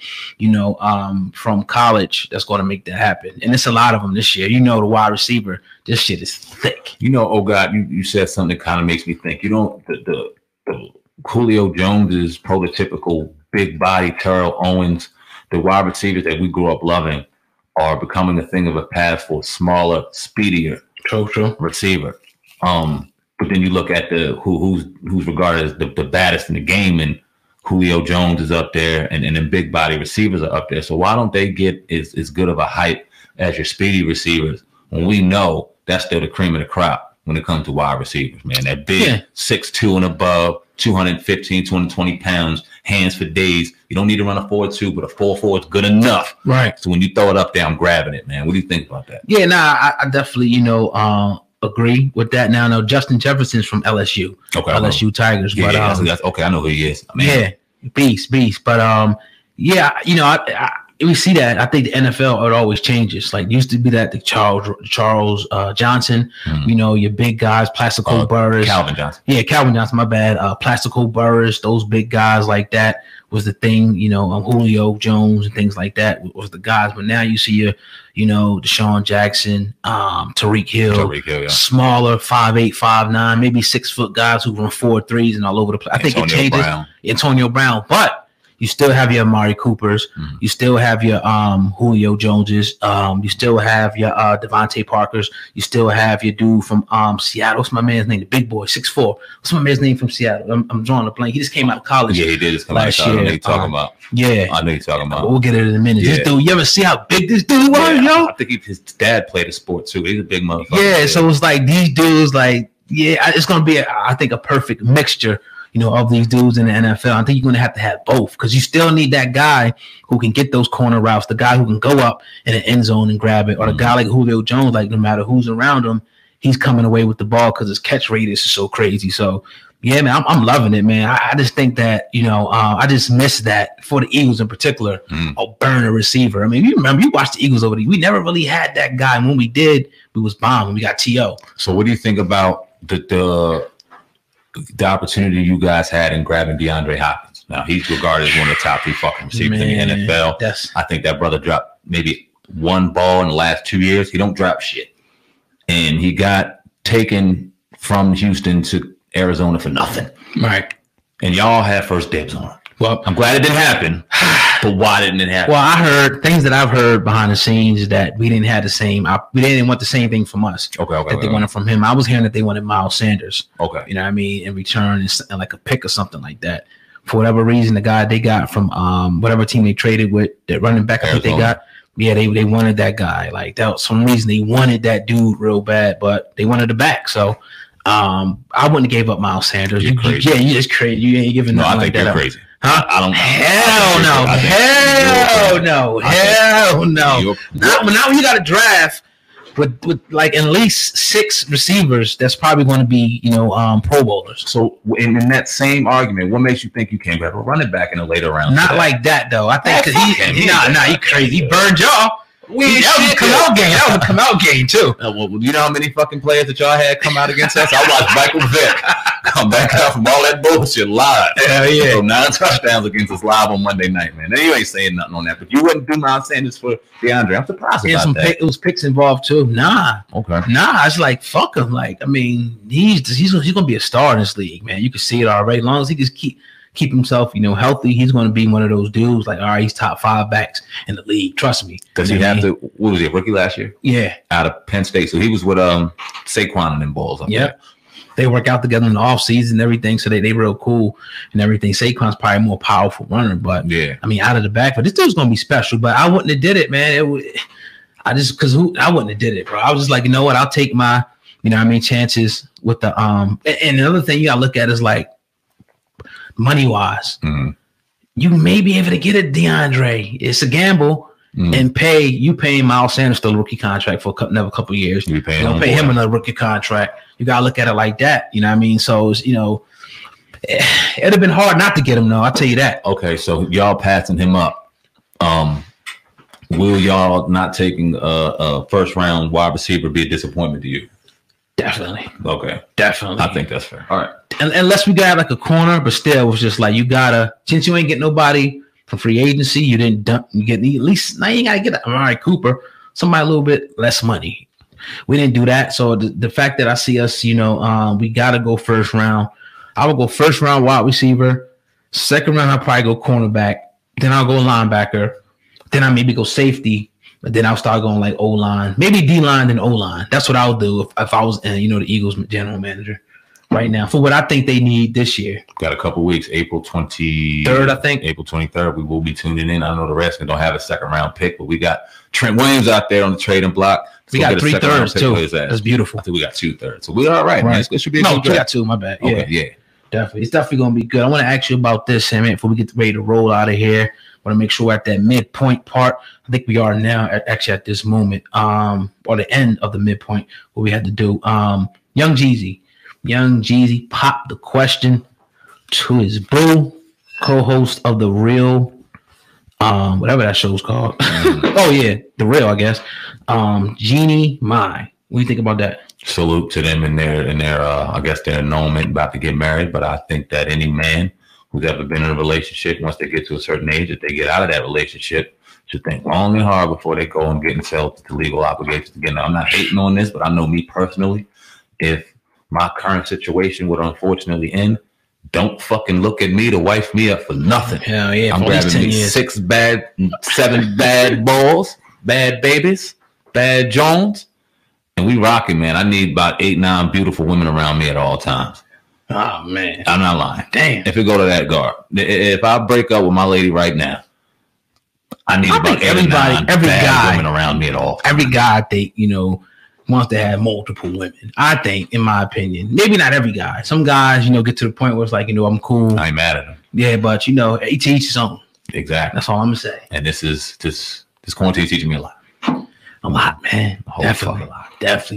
from college that's going to make that happen. And it's a lot of them this year. The wide receiver, this shit is thick. Oh, God, you said something that kind of makes me think. The Julio Jones is prototypical big body Terrell Owens. The wide receivers that we grew up loving are becoming a thing of a past for a smaller, speedier receiver. But then you look at who's regarded as the baddest in the game, and Julio Jones is up there, and then big body receivers are up there. So why don't they get as good of a hype as your speedy receivers when we know that's still the cream of the crop when it comes to wide receivers, man? That big 6'2" and above, 215, 220 pounds, hands for days. You don't need to run a 4.2, but a 4.4 is good enough. Right. So when you throw it up there, I'm grabbing it, man. What do you think about that? Yeah, I definitely, agree with that. Now, Justin Jefferson's from LSU. Okay. LSU Tigers. Yeah, but, okay, I know who he is. Yeah, beast. But, we see that. I think the NFL, it always changes. Like, used to be that the Charles Johnson, your big guys, Plaxico Burress. Calvin Johnson. Yeah, Calvin Johnson, my bad. Plaxico Burress, those big guys like that was the thing, Julio Jones and things like that was the guys. But now you see Deshaun Jackson, Tyreek Hill, smaller, 5'8", 5'9", maybe 6 foot guys who run 4.3s and all over the place. I think it changes. Antonio Brown, but you still have your Amari Coopers. You still have your Julio Joneses. You still have your Devontae Parkers. You still have your dude from Seattle. What's my man's name? The big boy, 6'4". What's my man's name from Seattle? I'm drawing a blank. He just came out of college. Yeah, he did just come out of college. I know what you're talking about. Yeah. I know you're talking about. We'll get it in a minute. Yeah. This dude, you ever see how big this dude was, yo? I think his dad played a sport too. He's a big motherfucker. Yeah, so it's like these dudes, it's going to be, I think, a perfect mixture of these dudes in the NFL. I think you're going to have both, because you still need that guy who can get those corner routes, the guy who can go up in the end zone and grab it, or the guy like Julio Jones, like no matter who's around him, he's coming away with the ball because his catch radius is so crazy. So, yeah, man, I'm loving it, man. I just think that, I just miss that for the Eagles in particular, a burner receiver. I mean, you remember, you watched the Eagles over there. We never really had that guy. And when we did, we was bombed. We got T.O. So what do you think about the opportunity you guys had in grabbing DeAndre Hopkins? Now, he's regarded as one of the top 3 fucking receivers in the NFL. I think that brother dropped maybe 1 ball in the last 2 years. He don't drop shit. And he got taken from Houston to Arizona for nothing. Right. And y'all had first dibs on it. Well, I'm glad it didn't happen, but why didn't it happen? Well, I heard things that I've heard behind the scenes is that we didn't have the same. We didn't want the same thing from us. Okay. They wanted from him. I was hearing that they wanted Miles Sanders. Okay. You know what I mean? In return, and like a pick or something like that. For whatever reason, the guy they got from whatever team they traded with, that running back, I think they got. Yeah, they wanted that guy. Like, that was some reason they wanted that dude real bad, but they wanted the back. So I wouldn't have gave up Miles Sanders. You're crazy. Yeah, you just crazy. You ain't giving nothing like that. I think you're crazy. Huh? I don't know. Hell no. Now you got to draft with like at least 6 receivers that's probably going to be, Pro Bowlers. So in that same argument, what makes you think you can't grab a running back in a later round? Not like that, though. I think he crazy. He burned y'all. That was a come out game too. Well, you know how many fucking players that y'all had come out against us? I watched Michael Vick come back out from all that bullshit live. Hell yeah. So 9 touchdowns against us live on Monday night, man. Now, you ain't saying nothing on that, but you wouldn't do Miles Sanders for DeAndre. I'm surprised about that. It was picks involved too. Nah. Okay. Nah, it's like, fuck him. Like, I mean, he's gonna be a star in this league, man. You can see it already. As long as he just keep himself, healthy, he's going to be one of those dudes. Like, all right, he's top 5 backs in the league. Trust me. Does he have to? What was he, a rookie last year? Yeah, out of Penn State. So he was with Saquon and them balls. Yep. They work out together in the offseason and everything, so they real cool and everything. Saquon's probably a more powerful runner, but yeah, I mean, out of the back. But this dude's going to be special. But I wouldn't have did it, man. I wouldn't have did it, bro. I was just like, you know what? I'll take my You know what I mean? Chances with the and another thing you gotta look at is like money wise. Mm-hmm. You may be able to get it, DeAndre. It's a gamble. And paying Miles Sanders the rookie contract for another couple of years. You pay him another rookie contract. You gotta look at it like that. You know what I mean? So it's, it'd have been hard not to get him though. I'll tell you that. Okay, so y'all passing him up. Will y'all not taking a first round wide receiver be a disappointment to you? Definitely. Okay. Definitely. I think that's fair. All right. Unless we got like a corner, but still, it was just like you gotta, since you ain't get nobody from free agency, you didn't dump. You get at least now. You gotta get Amari Cooper, somebody a little bit less money. We didn't do that, so the fact that I see us, we gotta go first round. I would go first round wide receiver. Second round, I'll probably go cornerback. Then I'll go linebacker. Then I maybe go safety. But then I'll start going like O line, maybe D line, then O line. That's what I would do if I was, the Eagles general manager. Right now, for what I think they need this year. Got a couple weeks, April 23rd, I think. April 23rd, we will be tuning in. I know the Redskins don't have a second round pick, but we got Trent Williams out there on the trading block. We got 3/3 too. That's beautiful. I think we got 2/3. So we're all right, man. It should be a good we got 2. My bad. Okay, yeah. Definitely. It's definitely going to be good. I want to ask you about this, man, before we get ready to roll out of here. I want to make sure we're at that midpoint part. I think we are now, actually at this moment, or the end of the midpoint, what we had to do. Young Jeezy popped the question to his boo, co-host of The Real, whatever that show's called. Oh, yeah, The Real, I guess. Jeannie Mai. What do you think about that? Salute to them in their I guess their annulment, about to get married. But I think that any man who's ever been in a relationship, once they get to a certain age, if they get out of that relationship, should think long and hard before they go and get themselves to legal obligations again. Now, I'm not hating on this, but I know me personally, if my current situation would unfortunately end, don't fucking look at me to wife me up for nothing. Hell yeah. I'm grabbing me 7 bad balls, bad babies, bad Jones, and we rocking, man. I need about 8, 9 beautiful women around me at all times. Oh, man. I'm not lying. Damn. If it go to that guard. If I break up with my lady right now, I need about every guy women around me at all. Every guy I think, wants to have multiple women. I think, in my opinion, maybe not every guy. Some guys, get to the point where it's like, I'm cool. I ain't mad at them. Yeah, but each his own. Exactly. That's all I'm gonna say. And this quarantine teaching me a lot. A lot, man. Definitely.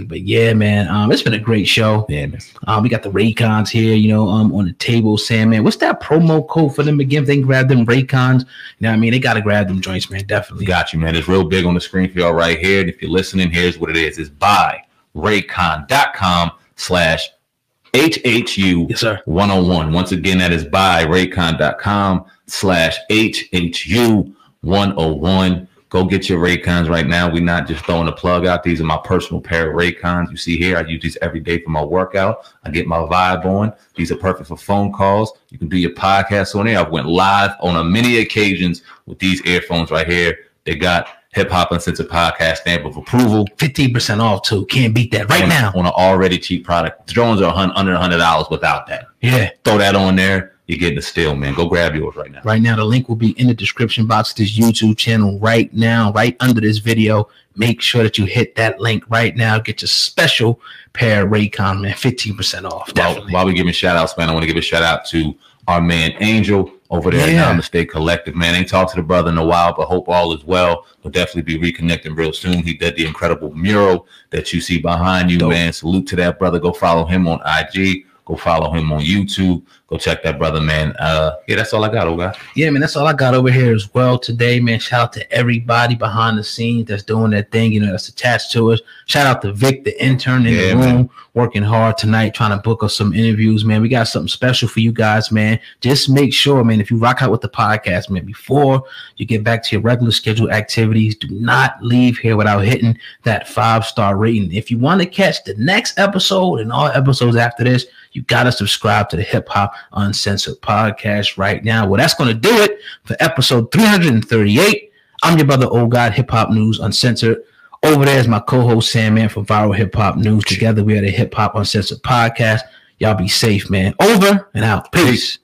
But yeah, man, it's been a great show. Yeah, man. We got the RAYCONs here, on the table, Sam, man. What's that promo code for them again? If they can grab them RAYCONs. You know what I mean? They gotta grab them joints, man. Definitely. Got you, man. It's real big on the screen for y'all right here. And if you're listening, here's what it is. It's buyraycon.com/HHU101. Yes, sir. Once again, that is buyraycon.com/HHU101. Go get your RAYCONs right now. We're not just throwing a plug out. These are my personal pair of RAYCONs. You see here, I use these every day for my workout. I get my vibe on. These are perfect for phone calls. You can do your podcast on there. I went live on many occasions with these earphones right here. They got Hip Hop Uncensored Podcast stamp of approval. 15% off too. Can't beat that now. On an already cheap product. Drones are under $100 without that. Yeah. Throw that on there. You're getting a steal, man. Go grab yours right now. Right now, the link will be in the description box of this YouTube channel right now, right under this video. Make sure that you hit that link right now. Get your special pair of RAYCON, man. 15% off. Definitely. While we giving shout outs, man, I want to give a shout out to our man Angel over there at Namaste Collective, man. Ain't talked to the brother in a while, but hope all is well. We'll definitely be reconnecting real soon. He did the incredible mural that you see behind you, man. Salute to that brother. Go follow him on IG. Go follow him on YouTube. Go check that brother, man. Yeah, that's all I got, old guy. Yeah, man, that's all I got over here as well today, man. Shout out to everybody behind the scenes that's doing that thing, that's attached to us. Shout out to Vic, the intern in the room, working hard tonight, trying to book us some interviews, man. We got something special for you guys, man. Just make sure, man, if you rock out with the podcast, man, before you get back to your regular scheduled activities, do not leave here without hitting that 5-star rating. If you want to catch the next episode and all episodes after this, you got to subscribe to the Hip Hop Uncensored Podcast right now. Well, that's going to do it for episode 338. I'm your brother, Old God, Hip Hop News Uncensored. Over there is my co-host, Sam, man, from Viral Hip Hop News. Together, we are the Hip Hop Uncensored Podcast. Y'all be safe, man. Over and out. Peace.